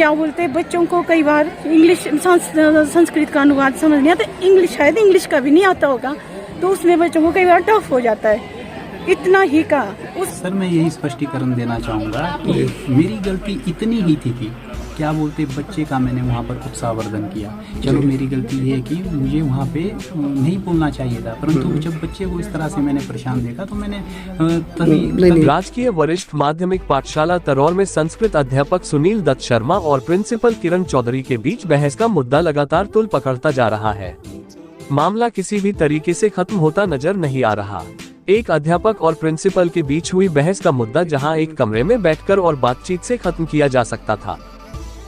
क्या बोलते हैं, बच्चों को कई बार इंग्लिश संस्कृत का अनुवाद समझ नहीं आता, इंग्लिश शायद इंग्लिश का भी नहीं आता होगा, तो उसमें बच्चों को कई बार टफ हो जाता है। इतना ही का सर मैं यही स्पष्टीकरण देना चाहूँगा कि मेरी गलती इतनी ही थी कि क्या बोलते बच्चे का मैंने वहाँ पर उत्साहवर्धन किया। चलो मेरी गलती ये है कि मुझे वहाँ पे नहीं बोलना चाहिए था, परंतु जब बच्चे को इस तरह से मैंने परेशान देखा तो मैंने तभी राजकीय वरिष्ठ माध्यमिक पाठशाला तरौर में संस्कृत अध्यापक सुनील दत्त शर्मा और प्रिंसिपल किरण चौधरी के बीच बहस का मुद्दा लगातार तूल पकड़ता जा रहा है। मामला किसी भी तरीके से खत्म होता नजर नहीं आ रहा। एक अध्यापक और प्रिंसिपल के बीच हुई बहस का मुद्दा जहां एक कमरे में बैठकर और बातचीत से खत्म किया जा सकता था,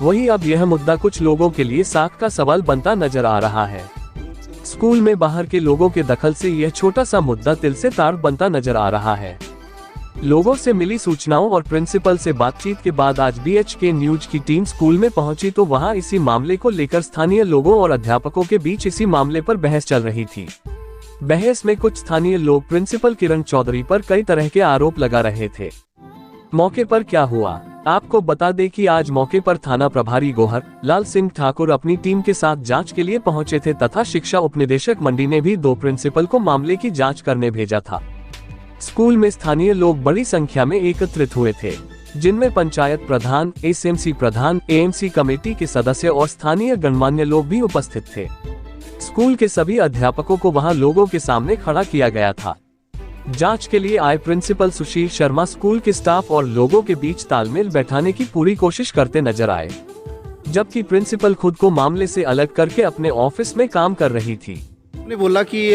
वहीं अब यह मुद्दा कुछ लोगों के लिए साख का सवाल बनता नजर आ रहा है। स्कूल में बाहर के लोगों के दखल से यह छोटा सा मुद्दा तिल से तार बनता नजर आ रहा है। लोगों से मिली सूचनाओं और प्रिंसिपल से बातचीत के बाद आज BHK न्यूज की टीम स्कूल में पहुंची तो वहां इसी मामले को लेकर स्थानीय लोगों और अध्यापकों के बीच इसी मामले पर बहस चल रही थी। बहस में कुछ स्थानीय लोग प्रिंसिपल किरण चौधरी पर कई तरह के आरोप लगा रहे थे। मौके पर क्या हुआ, आपको बता दें कि आज मौके पर थाना प्रभारी गोहर लाल सिंह ठाकुर अपनी टीम के साथ जांच के लिए पहुंचे थे तथा शिक्षा उपनिदेशक मंडी ने भी 2 प्रिंसिपल को मामले की जांच करने भेजा था। स्कूल में स्थानीय लोग बड़ी संख्या में एकत्रित हुए थे, जिनमें पंचायत प्रधान, SMC प्रधान, AMC कमेटी के सदस्य और स्थानीय गणमान्य लोग भी उपस्थित थे। स्कूल के सभी अध्यापकों को वहां लोगों के सामने खड़ा किया गया था। जांच के लिए आए प्रिंसिपल सुशील शर्मा स्कूल के स्टाफ और लोगों के बीच तालमेल बैठाने की पूरी कोशिश करते नजर आए, जबकि प्रिंसिपल खुद को मामले से अलग करके अपने ऑफिस में काम कर रही थी। ने बोला कि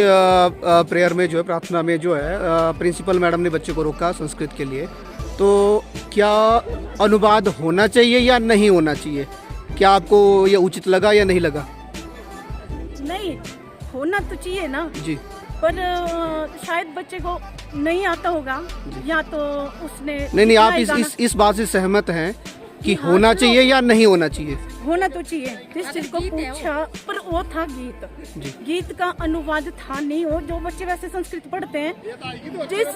प्रेयर में जो है, प्रार्थना में जो है, प्रिंसिपल मैडम ने बच्चे को रोका संस्कृत के लिए, तो क्या अनुवाद होना चाहिए या नहीं होना चाहिए? क्या आपको ये उचित लगा या नहीं लगा? नहीं होना तो चाहिए ना जी, पर शायद बच्चे को नहीं आता होगा, या तो उसने नहीं आप इस बात से सहमत हैं कि होना चाहिए या नहीं होना चाहिए? होना तो चाहिए। जिस चीज को पूछा, पर वो था गीत का अनुवाद था नहीं। हो जो बच्चे वैसे संस्कृत पढ़ते हैं, जिस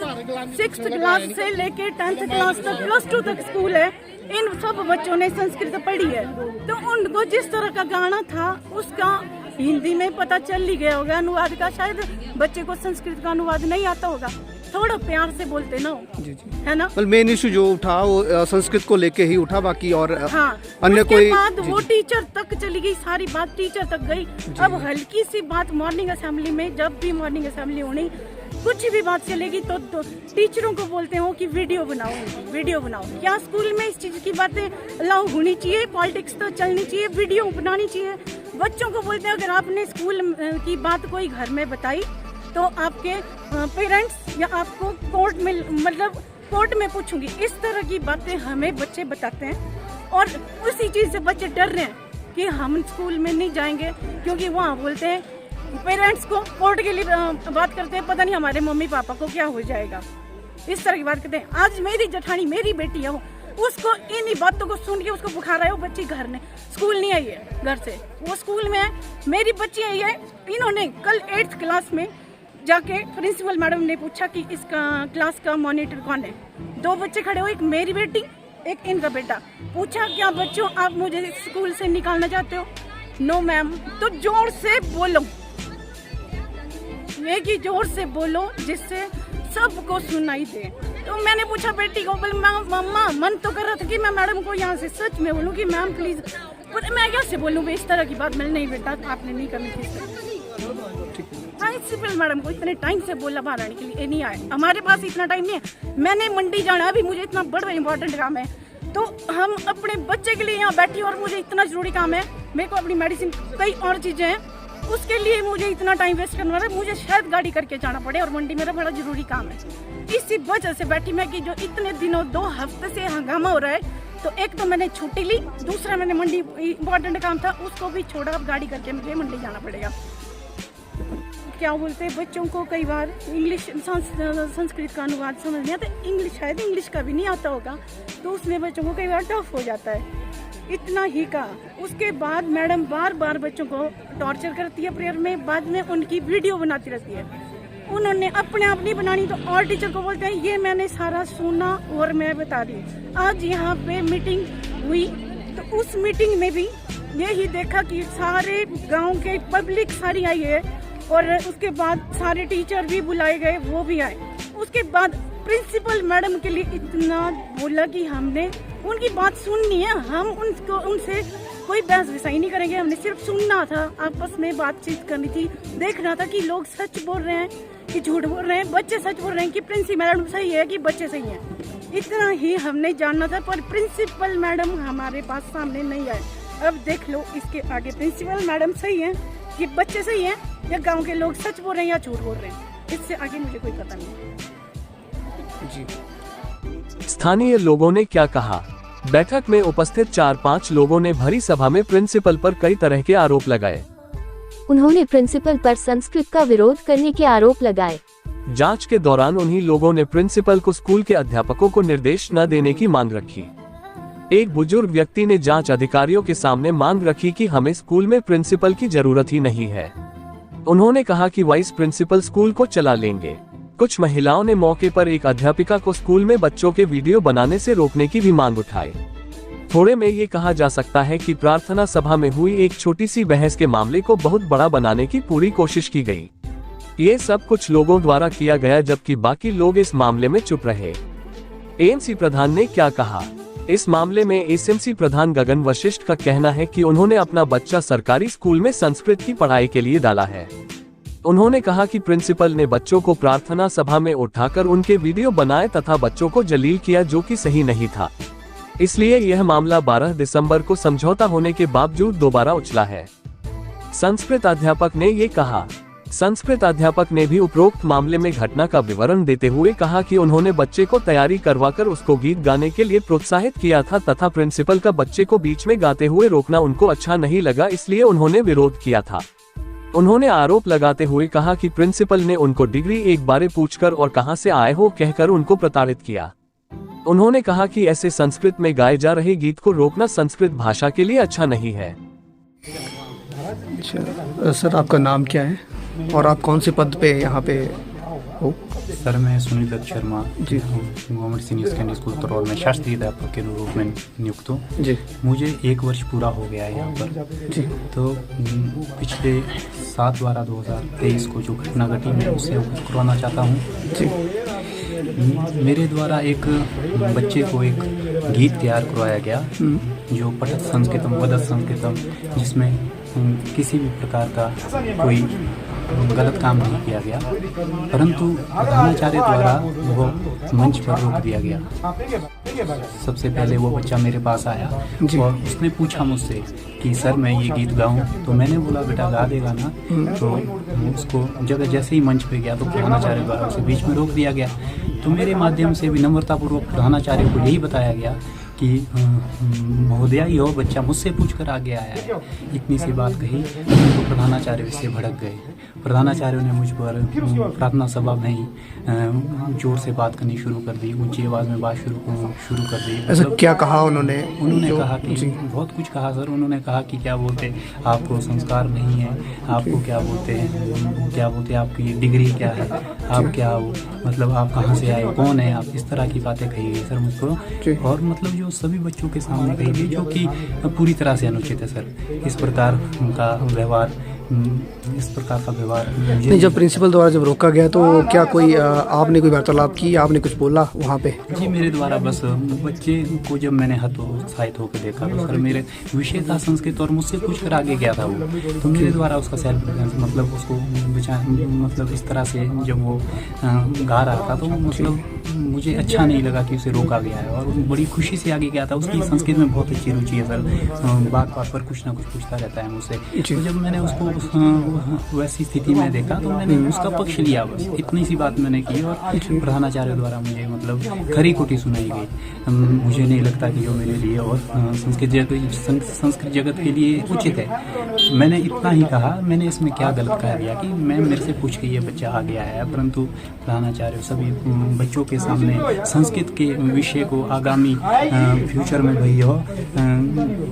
6th क्लास से लेके 10th क्लास तक, +2 तक स्कूल है, इन सब बच्चों ने संस्कृत पढ़ी है, तो उनको जिस तरह का गाना था उसका हिंदी में पता चल ही गया होगा अनुवाद का। शायद बच्चे को संस्कृत का अनुवाद नहीं आता होगा, थोड़ा प्यार से बोलते ना, जी है ना। मेन इशू जो उठा वो संस्कृत को लेके ही उठा, बाकी और हाँ, अन्य कोई बाद वो टीचर तक चली गई, सारी बात टीचर तक गई। अब हल्की सी बात मॉर्निंग असेंबली में, जब भी मॉर्निंग असेंबली होनी, कुछ भी बात चलेगी तो टीचरों को बोलते हो कि वीडियो बनाओ। क्या स्कूल में इस चीज की बातें अलाउ होनी चाहिए? पॉलिटिक्स तो चलनी चाहिए, वीडियो बनानी चाहिए। बच्चों को बोलते हैं अगर आपने स्कूल की बात कोई घर में बताई तो आपके पेरेंट्स या आपको कोर्ट में पूछूंगी। इस तरह की बातें हमें बच्चे बताते हैं और उसी चीज से बच्चे डर रहे हैं कि हम स्कूल में नहीं जाएंगे, क्योंकि वहाँ बोलते हैं पेरेंट्स को कोर्ट के लिए बात करते हैं, पता नहीं हमारे मम्मी पापा को क्या हो जाएगा, इस तरह की बात करते हैं। आज मेरी जेठानी, मेरी बेटी है, उसको इन्हीं बातों को सुन के उसको बुखार आया, वो बच्ची घर ने स्कूल नहीं आई है, घर से वो स्कूल में है। मेरी बच्ची आई है, इन्होंने कल 8th क्लास में जाके प्रिंसिपल मैडम ने पूछा कि इसका क्लास का मॉनिटर कौन है। 2 बच्चे खड़े हो, एक मेरी बेटी, एक इनका बेटा। पूछा क्या बच्चों आप मुझे स्कूल से निकालना चाहते हो? No ma'am. तो जोर से बोलो, ये की जोर से बोलो जिससे सबको सुनाई दे। तो मैंने पूछा बेटी को, बोले मम्मा मन तो कर रहा था कि मैं मैडम को यहाँ से सच में बोलूँ कि मैम प्लीज, पर मैं कैसे बोलूँ इस तरह की बात? मैंने नहीं बेटा आपने नहीं करनी थी। प्रिंसिपल मैडम को इतने टाइम से बोला बाहर आने के लिए, नहीं आए। हमारे पास इतना टाइम नहीं है, मैंने मंडी जाना है, अभी मुझे इतना बड़ा इंपॉर्टेंट काम है, तो हम अपने बच्चे के लिए यहाँ बैठी और मुझे इतना जरूरी काम है, मेरे को अपनी मेडिसिन, कई और चीजें हैं, उसके लिए मुझे इतना टाइम वेस्ट करना है, मुझे शायद गाड़ी करके जाना पड़े और मंडी मेरा बड़ा जरूरी काम है। इसी वजह से बैठी मैं कि जो इतने दिनों 2 हफ्ते से हंगामा हो रहा है, तो एक तो मैंने छुट्टी ली, दूसरा मैंने मंडी इम्पोर्टेंट काम था उसको भी छोड़ा, अब गाड़ी करके मुझे मंडी जाना पड़ेगा। क्या बोलते हैं, बच्चों को कई बार इंग्लिश संस्कृत का अनुवाद समझ नहीं आता, इंग्लिश शायद इंग्लिश का भी नहीं आता होगा, तो उसमें बच्चों को कई बार टफ हो जाता है। इतना ही का। उसके बाद मैडम बार बार बच्चों को टॉर्चर करती है प्रेयर में, बाद में उनकी वीडियो बनाती रहती है। उन्होंने अपने आप नहीं बनानी तो और टीचर को बोलते हैं, ये मैंने सारा सुना और मैं बता रही हूँ। आज यहाँ पे मीटिंग हुई तो उस मीटिंग में भी यही देखा कि सारे गांव के पब्लिक सारी आई है और उसके बाद सारे टीचर भी बुलाए गए, वो भी आए। उसके बाद प्रिंसिपल मैडम के लिए इतना बोला कि हमने उनकी बात सुननी है, हम उनसे कोई बहस विसाई नहीं करेंगे, हमने सिर्फ सुनना था, आपस में बातचीत करनी थी, देखना था कि लोग सच बोल रहे हैं कि झूठ बोल रहे हैं, बच्चे सच बोल रहे हैं कि प्रिंसिपल मैडम सही है कि बच्चे सही हैं, इतना ही हमने जानना था। पर प्रिंसिपल मैडम हमारे पास सामने नहीं आए। अब देख लो इसके आगे प्रिंसिपल मैडम सही है कि बच्चे सही हैं या गांव के लोग सच बोल रहे हैं या झूठ बोल रहे हैं, इससे आगे मुझे कोई पता नहीं। जी। स्थानीय लोगों ने क्या कहा? बैठक में उपस्थित 4-5 लोगों ने भरी सभा में प्रिंसिपल पर कई तरह के आरोप लगाए। उन्होंने प्रिंसिपल पर संस्कृत का विरोध करने के आरोप लगाए। जांच के दौरान उन्हीं लोगों ने प्रिंसिपल को स्कूल के अध्यापकों को निर्देश न देने की मांग रखी। एक बुजुर्ग व्यक्ति ने जांच अधिकारियों के सामने मांग रखी कि हमें स्कूल में प्रिंसिपल की जरूरत ही नहीं है। उन्होंने कहा कि वाइस प्रिंसिपल स्कूल को चला लेंगे। कुछ महिलाओं ने मौके पर एक अध्यापिका को स्कूल में बच्चों के वीडियो बनाने से रोकने की भी मांग उठाई। थोड़े में ये कहा जा सकता है कि प्रार्थना सभा में हुई एक छोटी सी बहस के मामले को बहुत बड़ा बनाने की पूरी कोशिश की गई। ये सब कुछ लोगों द्वारा किया गया, जबकि बाकी लोग इस मामले में चुप रहे। एएमसी प्रधान ने क्या कहा? इस मामले में एसएमसी प्रधान गगन वशिष्ठ का कहना है कि उन्होंने अपना बच्चा सरकारी स्कूल में संस्कृत की पढ़ाई के लिए डाला है। उन्होंने कहा कि प्रिंसिपल ने बच्चों को प्रार्थना सभा में उठाकर उनके वीडियो बनाए तथा बच्चों को जलील किया, जो कि सही नहीं था। इसलिए यह मामला 12 दिसंबर को समझौता होने के बावजूद दोबारा उछला है। संस्कृत अध्यापक ने ये कहा। संस्कृत अध्यापक ने भी उपरोक्त मामले में घटना का विवरण देते हुए कहा कि उन्होंने बच्चे को तैयारी करवाकर उसको गीत गाने के लिए प्रोत्साहित किया था तथा प्रिंसिपल का बच्चे को बीच में गाते हुए रोकना उनको अच्छा नहीं लगा, इसलिए उन्होंने विरोध किया था। उन्होंने आरोप लगाते हुए कहा कि प्रिंसिपल ने उनको डिग्री एक बारे पूछकर और कहां से आए हो कहकर उनको प्रताड़ित किया। उन्होंने कहा कि ऐसे संस्कृत में गाए जा रहे गीत को रोकना संस्कृत भाषा के लिए अच्छा नहीं है। अच्छा सर, आपका नाम क्या है और आप कौन से पद पे यहाँ पे हो? सर मैं Sunil Dutt Sharma ji government senior secondary school तरौर में शास्त्रीय अध्यापक के रूप में नियुक्त हूँ। जी। मुझे 1 वर्ष पूरा हो गया है यहाँ पर। जी। तो पिछले 7/12/2023 को जो घटना घटी मैं उससे अवगत करवाना चाहता हूँ। जी। मेरे द्वारा एक बच्चे को एक गीत तैयार करवाया गया जो पठत संस्कृतम वदत संस्कृतम, जिसमें किसी भी प्रकार का कोई गलत काम नहीं किया गया, परंतु प्रधानाचार्य द्वारा वो मंच पर रोक दिया गया। सबसे पहले वो बच्चा मेरे पास आया और उसने पूछा मुझसे कि सर मैं ये गीत गाऊं, तो मैंने बोला बेटा गा देगा ना। तो उसको जगह जैसे ही मंच पे गया तो प्रधानाचार्य द्वारा उसे बीच में रोक दिया गया। तो मेरे माध्यम से विनम्रतापूर्वक प्रधानाचार्य को यही बताया गया कि महोदया यो बच्चा मुझसे पूछकर आगे आया है। इतनी सी बात कही तो प्रधानाचार्य इससे भड़क गए। प्रधानाचार्य ने मुझ पर प्रार्थना सभा में ही जोर से बात करनी शुरू कर दी, ऊंची आवाज़ में बात शुरू कर दी। ऐसा क्या कहा उन्होंने? कहा कि बहुत कुछ कहा सर। उन्होंने कहा कि क्या बोलते आपको संस्कार नहीं है, आपको क्या बोलते आपकी डिग्री क्या है, आप क्या हो, मतलब आप कहाँ से आए, कौन है आप, इस तरह की बातें कही गई सर मुझको। और मतलब जो सभी बच्चों के सामने कही गई, जो कि पूरी तरह से अनुचित है सर। इस प्रकार का व्यवहार नहीं, जब प्रिंसिपल द्वारा जब रोका गया तो क्या कोई आपने कोई वार्तालाप की, आपने कुछ बोला वहाँ पे? जी, मेरे द्वारा बस बच्चे को जब मैंने उत्साहित होकर देखा तो सर मेरे विषय था संस्कृत और मुझसे पूछकर आगे गया था वो, तो मेरे द्वारा उसका सेल्फ डिफेंस मतलब उसको मतलब इस तरह से जब वो गा रहा था तो मतलब मुझे अच्छा नहीं लगा कि उसे रोका गया है और बड़ी खुशी से आगे गया था। उसकी संस्कृत में बहुत अच्छी रुचि है सर, बात बात पर कुछ ना कुछ पूछता रहता है मुझसे। तो जब मैंने उसको वैसी स्थिति में देखा तो मैंने उसका पक्ष लिया, बस इतनी सी बात मैंने की। और प्रधानाचार्य द्वारा मुझे मतलब खरी खोटी सुनाई गई। मुझे नहीं लगता कि वो मेरे लिए और संस्कृत जगत के लिए उचित है। मैंने इतना ही कहा, मैंने इसमें क्या गलत कह दिया कि मैं मेरे से पूछ के ये बच्चा आ गया है, परंतु प्रधानाचार्य सभी बच्चों के सामने संस्कृत के विषय को आगामी फ्यूचर में भई हो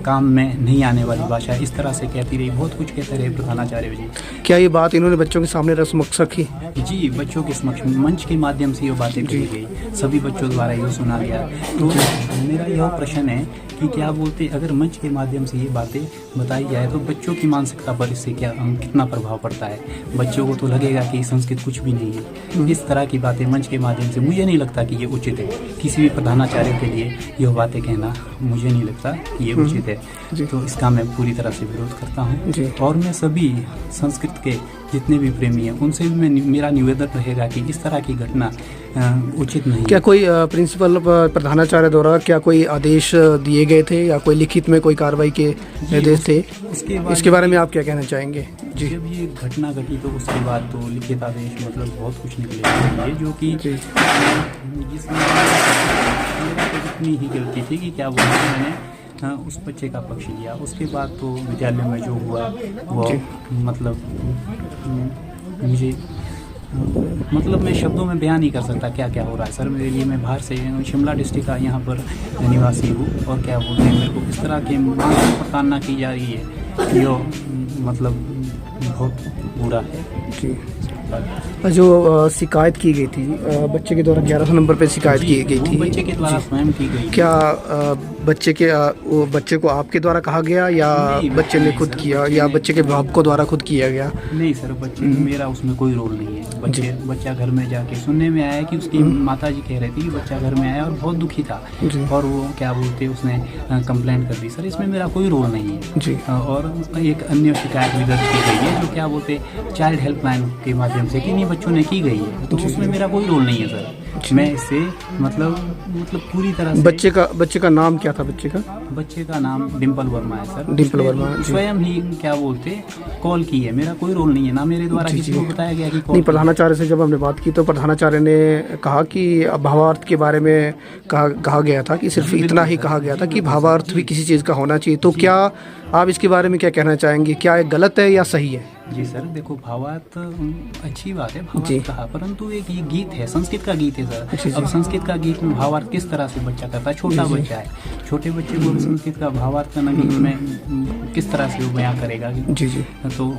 काम में नहीं आने वाली भाषा इस तरह से कहती रही, बहुत कुछ कहते रहे प्रधानाचार्य जी। क्या ये बात इन्होंने बच्चों के सामने रस्मक्ष रखी? जी, बच्चों के समक्ष मंच के माध्यम से ये बातें कही गई, सभी बच्चों द्वारा ये सुना गया। तो मेरा यह प्रश्न है कि क्या बोलते, अगर मंच के माध्यम से ये बातें बताई जाए तो बच्चों की मानसिकता पर इससे कितना प्रभाव पड़ता है। बच्चों को तो लगेगा कि संस्कृत कुछ भी नहीं है। इस तरह की बातें मंच के माध्यम से मुझे नहीं लगता कि ये उचित है। किसी भी प्रधानाचार्य के लिए यह बातें कहना मुझे नहीं लगता कि ये उचित है। तो इसका मैं पूरी तरह से विरोध करता हूँ। और मैं सभी संस्कृत के जितने भी प्रेमी हैं उनसे भी मेरा निवेदन रहेगा कि इस तरह की घटना उचित नहीं। क्या कोई प्रिंसिपल प्रधानाचार्य द्वारा क्या कोई आदेश दिए गए थे या कोई लिखित में कोई कार्रवाई के निर्देश थे? इसके बारे में आप क्या कहना चाहेंगे? जी, जब ये घटना घटी तो उसके बाद तो लिखित आदेश मतलब बहुत कुछ निकले चाहिए, जो कि जिसमें मेरा तो इतनी ही गलती थी कि क्या बोलते हैं, मैंने उस बच्चे का पक्ष लिया। उसके बाद तो विद्यालय में जो हुआ वो मतलब मुझे मतलब मैं शब्दों में बयान नहीं कर सकता क्या क्या हो रहा है सर मेरे लिए। मैं बाहर से शिमला डिस्ट्रिक्ट का यहाँ पर निवासी हूँ और क्या बोलते हैं, मेरे को इस तरह के मानसिक प्रताड़ना की जा रही है जो मतलब बहुत बुरा है। जी, जो शिकायत की गई थी बच्चे के द्वारा 1100 नंबर पे शिकायत की गई थी, बच्चे के द्वारा स्वयं की गई। क्या बच्चे को आपके द्वारा कहा गया या बच्चे ने खुद किया या बच्चे के अभिभावकों द्वारा खुद किया गया? नहीं सर, बच्चे मेरा उसमें कोई रोल नहीं है। बच्चा घर में जाके सुनने में आया कि उसकी माताजी कह रही थी कि बच्चा घर में आया और बहुत दुखी था और वो क्या बोलते उसने कंप्लेंट कर दी। सर इसमें मेरा कोई रोल नहीं है जी। और एक अन्य शिकायत भी दर्ज की गई है जो क्या बोलते चाइल्ड हेल्पलाइन के माध्यम से कि नहीं बच्चों ने की गई है, तो उसमें मेरा कोई रोल नहीं है सर। मैं इससे मतलब पूरी तरह से बच्चे का नाम क्या था? बच्चे का नाम डिम्पल वर्मा है सर। डिम्पल वर्मा स्वयं ही क्या बोलते कॉल की है, मेरा कोई रोल नहीं है, ना मेरे द्वारा किसी को बताया गया कि नहीं। प्रधानाचार्य से जब हमने बात की तो प्रधानाचार्य ने कहा कि भावार्थ के बारे में कहा गया था कि सिर्फ इतना ही कहा गया था कि भावार्थ भी किसी चीज़ का होना चाहिए। तो क्या आप इसके बारे में क्या कहना चाहेंगे? क्या ये गलत है या सही है? जी सर, देखो भावार्थ अच्छी बात है, भावार्थ कहा, परंतु एक ये गीत है, संस्कृत का गीत है सर। अब संस्कृत का गीत में भावार्थ किस तरह से बच्चा करता है? छोटा बच्चा है, छोटे बच्चे को संस्कृत का भावार्थ करना गीत में किस तरह से वो बयां करेगा? जी जी, तो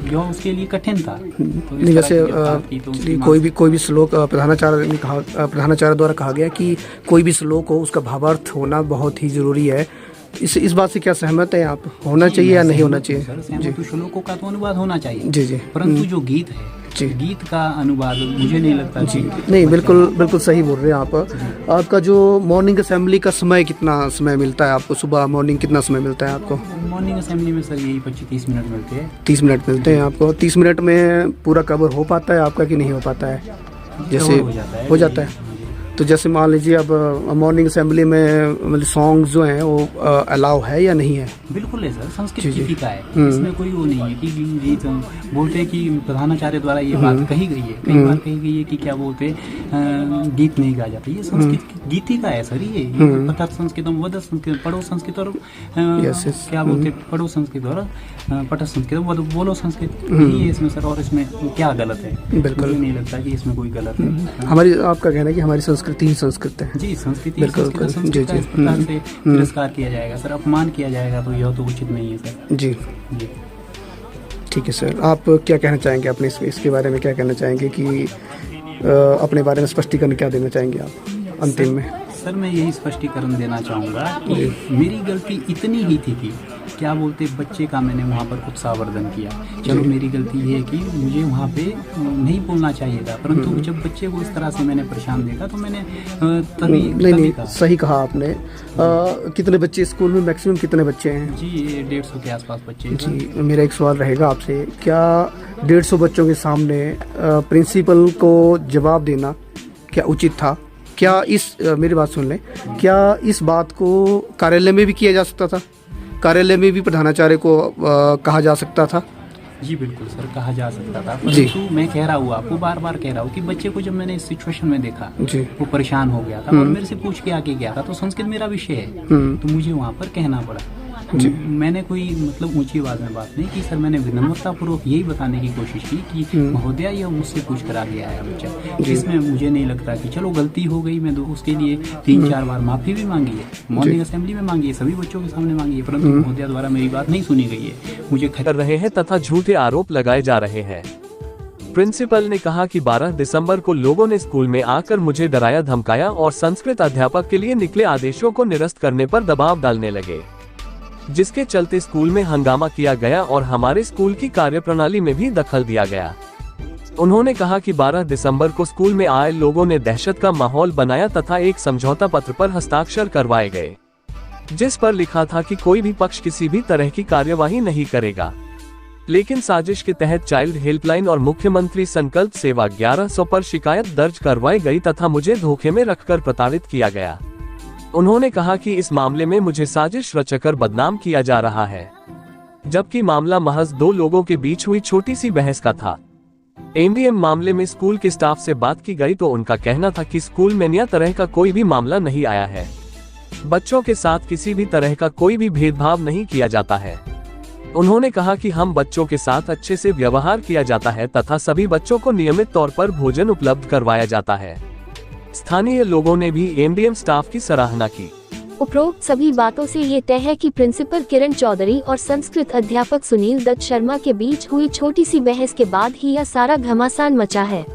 जो उसके लिए कठिन था। तो जैसे कोई भी श्लोक प्रधानाचार्य द्वारा कहा गया कि कोई भी श्लोक हो उसका भावार्थ होना बहुत ही जरूरी है। इस बात से क्या सहमत है आप? होना चाहिए या नहीं होना चाहिए? जी, तो श्लोकों का तो अनुवाद होना चाहिए जी जी, परंतु जो गीत है गीत का अनुवाद मुझे नहीं लगता जी। नहीं, बिल्कुल सही बोल रहे हैं आप। आपका जो मॉर्निंग असेंबली का समय कितना समय मिलता है आपको? सुबह मॉर्निंग कितना समय मिलता है आपको? मॉर्निंग असेंबली में सर यही 25-30 मिनट मिलते हैं। 30 मिनट मिलते हैं आपको। 30 मिनट में पूरा कवर हो पाता है आपका कि नहीं हो पाता है? जैसे हो जाता है तो जैसे मान लीजिए अब मॉर्निंग असेंबली में मतलब सॉन्ग जो हैं वो अलाउ है या नहीं है? बिल्कुल है सर, संस्कृत गीतिका है, इसमें कोई वो नहीं है कि गीत बोलते हैं कि प्रधानाचार्य द्वारा ये बात कही गई है, कई बार कही गई है कि क्या बोलते गीत नहीं गा जाता। ये संस्कृत गीतिका है सर। ये पठत संस्कृत, वद संस्कृत, पढ़ो संस्कृत और क्या बोलते पढ़ो संस्कृत और पठत संस्कृत, बोलो संस्कृत, यही है इसमें सर। और इसमें क्या गलत है? बिल्कुल नहीं लगता कि इसमें कोई गलत है। हमारी आपका कहना है कि हमारी संस्कृति ही संस्कृत है। जी, संस्कृति संस्कृत का इस प्रकार से तिरस्कार किया जाएगा सर, अपमान किया जाएगा तो यह तो उचित नहीं है सर। जी जी, ठीक है सर। आप क्या कहना चाहेंगे अपने इसके बारे में? क्या कहना चाहेंगे कि अपने बारे में स्पष्टीकरण क्या देना चाहेंगे आप अंतिम में? सर मैं यही स्पष्टीकरण देना चाहूँगा कि मेरी गलती इतनी ही थी कि क्या बोलते बच्चे का मैंने वहाँ पर उत्साहवर्धन किया। चलो मेरी गलती ये है कि मुझे वहाँ पे नहीं बोलना चाहिए था, परंतु जब बच्चे को इस तरह से मैंने परेशान देखा तो मैंने तभी कहा। सही कहा आपने। कितने बच्चे स्कूल में, मैक्सिमम कितने बच्चे हैं? जी 150 के आसपास बच्चे। जी, मेरा एक सवाल रहेगा आपसे, क्या 150 बच्चों के सामने प्रिंसिपल को जवाब देना क्या उचित था? क्या मेरी बात सुन लें, क्या इस बात को कार्यालय में भी किया जा सकता था? कार्यालय में भी प्रधानाचार्य को कहा जा सकता था? जी बिल्कुल सर, कहा जा सकता था, परंतु मैं कह रहा हूँ आपको, बार बार कह रहा हूँ कि बच्चे को जब मैंने इस सिचुएशन में देखा वो परेशान हो गया था और मेरे से पूछ के आके गया था, तो संस्कृत मेरा विषय है तो मुझे वहाँ पर कहना पड़ा। मैंने कोई मतलब ऊंची आवाज में बात नहीं की सर, मैंने विनम्रतापूर्वक यही बताने की कोशिश की कि महोदया यह मुझसे पूछ कर आ गया है बच्चा, जिसमें मुझे नहीं लगता कि चलो गलती हो गई, मैं उसके लिए 3-4 बार माफी भी मांगी है, मॉर्निंग असेंबली में मांगी है, सभी बच्चों के सामने मांगी है, परंतु महोदया द्वारा मेरी बात नहीं सुनी गई है। मुझे कर रहे हैं तथा झूठे आरोप लगाए जा रहे हैं। प्रिंसिपल ने कहा कि 12 दिसंबर को लोगों ने स्कूल में आकर मुझे डराया धमकाया और संस्कृत अध्यापक के लिए निकले आदेशों को निरस्त करने पर दबाव डालने लगे, जिसके चलते स्कूल में हंगामा किया गया और हमारे स्कूल की कार्यप्रणाली में भी दखल दिया गया। उन्होंने कहा कि 12 दिसंबर को स्कूल में आए लोगों ने दहशत का माहौल बनाया तथा एक समझौता पत्र पर हस्ताक्षर करवाए गए, जिस पर लिखा था कि कोई भी पक्ष किसी भी तरह की कार्यवाही नहीं करेगा। लेकिन साजिश के तहत चाइल्ड हेल्पलाइन और मुख्यमंत्री संकल्प सेवा 1100 पर शिकायत दर्ज करवाई गई तथा मुझे धोखे में रखकर प्रताड़ित किया गया। उन्होंने कहा कि इस मामले में मुझे साजिश रचकर बदनाम किया जा रहा है, जबकि मामला महज 2 लोगों के बीच हुई छोटी सी बहस का था। एमडीएम मामले में स्कूल के स्टाफ से बात की गई तो उनका कहना था कि स्कूल में नया तरह का कोई भी मामला नहीं आया है, बच्चों के साथ किसी भी तरह का कोई भी भेदभाव नहीं किया जाता है। उन्होंने कहा कि हम बच्चों के साथ अच्छे से व्यवहार किया जाता है तथा सभी बच्चों को नियमित तौर पर भोजन उपलब्ध करवाया जाता है। स्थानीय लोगों ने भी एमडीएम स्टाफ की सराहना की। उपरोक्त सभी बातों से ये तय है कि प्रिंसिपल किरण चौधरी और संस्कृत अध्यापक सुनील दत्त शर्मा के बीच हुई छोटी सी बहस के बाद ही यह सारा घमासान मचा है,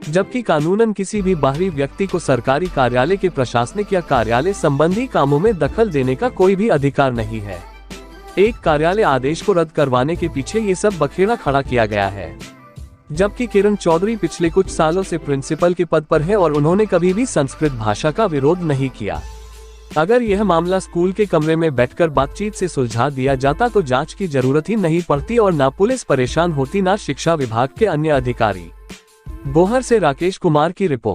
जबकि कानूनन किसी भी बाहरी व्यक्ति को सरकारी कार्यालय के प्रशासनिक या कार्यालय संबंधी कामों में दखल देने का कोई भी अधिकार नहीं है। एक कार्यालय आदेश को रद्द करवाने के पीछे ये सब बखेड़ा खड़ा किया गया है, जबकि किरण चौधरी पिछले कुछ सालों से प्रिंसिपल के पद पर है और उन्होंने कभी भी संस्कृत भाषा का विरोध नहीं किया। अगर यह मामला स्कूल के कमरे में बैठकर बातचीत से सुलझा दिया जाता तो जांच की जरूरत ही नहीं पड़ती और ना पुलिस परेशान होती ना शिक्षा विभाग के अन्य अधिकारी। बोहर से राकेश कुमार की रिपोर्ट।